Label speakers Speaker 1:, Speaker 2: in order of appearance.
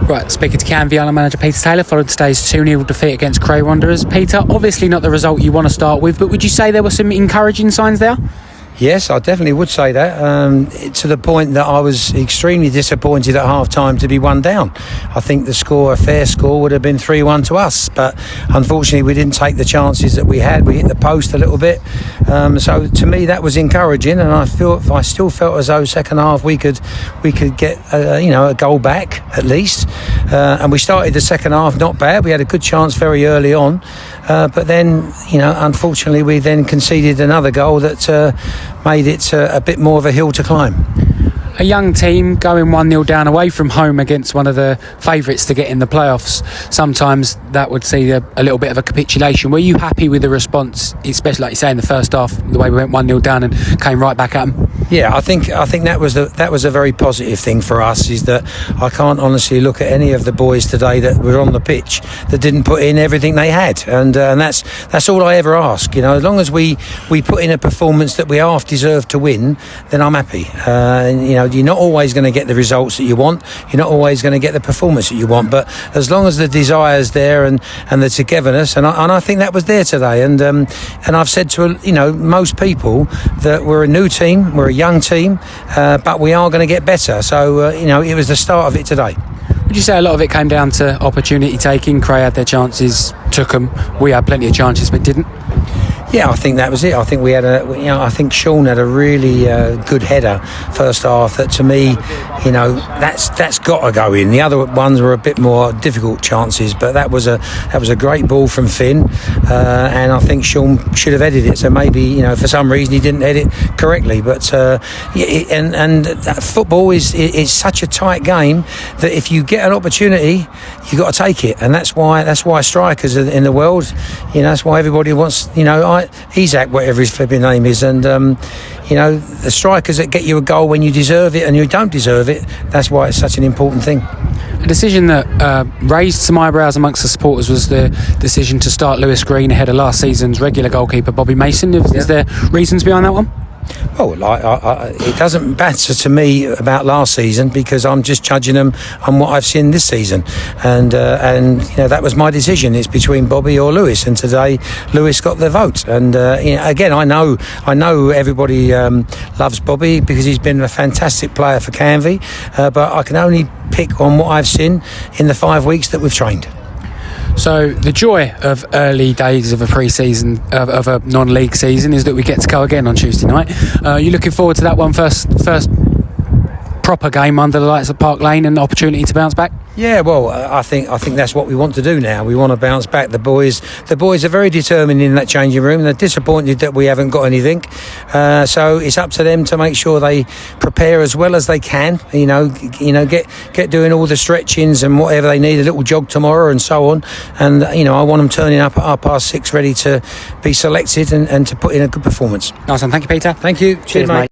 Speaker 1: Right, speaking to Canvey, Island manager Peter Taylor following today's 2-0 defeat against Cray Wanderers. Peter, obviously not the result you want to start with, but would you say there were some encouraging signs there?
Speaker 2: Yes, I definitely would say that, to the point that I was extremely disappointed at half-time to be 1 down. I think a fair score would have been 3-1 to us, but unfortunately we didn't take the chances that we had. We hit the post a little bit, so to me that was encouraging, and I still felt as though second half we could get a goal back at least, and we started the second half not bad. We had a good chance very early on, but then unfortunately we then conceded another goal that made it a bit more of a hill to climb.
Speaker 1: A young team going 1-0 down away from home against one of the favourites to get in the playoffs, sometimes that would see a little bit of a capitulation. Were you happy with the response, especially like you say in the first half, the way we went 1-0 down and came right back at them?
Speaker 2: Yeah, I think that was a very positive thing for us, is that I can't honestly look at any of the boys today that were on the pitch that didn't put in everything they had, and that's all I ever ask. As long as we put in a performance that we half deserve to win, then I'm happy. You're not always going to get the results that you want. You're not always going to get the performance that you want. But as long as the desire's there and the togetherness, and I think that was there today. And I've said to most people that we're a new team, we're a young team, but we are going to get better. So it was the start of it today.
Speaker 1: Would you say a lot of it came down to opportunity taking? Cray had their chances, took them. We had plenty of chances, but didn't.
Speaker 2: Yeah, I think that was it. I think I think Sean had a really good header first half. That to me, that's got to go in. The other ones were a bit more difficult chances, but that was a great ball from Finn, and I think Sean should have headed it. So maybe for some reason he didn't head it correctly. But football is such a tight game that if you get an opportunity, you got to take it, and that's why strikers in the world, that's why everybody wants Isaac, whatever his flipping name is, and the strikers that get you a goal when you deserve it and you don't deserve it, that's why it's such an important thing.
Speaker 1: A decision that raised some eyebrows amongst the supporters was the decision to start Lewis Green ahead of last season's regular goalkeeper Bobby Mason. Is there reasons behind that one?
Speaker 2: Well, it doesn't matter to me about last season, because I'm just judging them on what I've seen this season, and that was my decision. It's between Bobby or Lewis, and today Lewis got the vote. And again, I know everybody loves Bobby because he's been a fantastic player for Canvey, but I can only pick on what I've seen in the 5 weeks that we've trained.
Speaker 1: So the joy of early days of a pre-season, of a non-league season, is that we get to go again on Tuesday night. You're looking forward to that one, first proper game under the lights of Park Lane and the opportunity to bounce back?
Speaker 2: Yeah, well, I think that's what we want to do now. We want to bounce back. The boys are very determined in that changing room. They're disappointed that we haven't got anything. So it's up to them to make sure they prepare as well as they can. Get doing all the stretchings and whatever they need, a little jog tomorrow and so on. And I want them turning up at 6:30 ready to be selected and to put in a good performance.
Speaker 1: Nice one. Thank you, Peter.
Speaker 2: Thank you. Cheers, mate.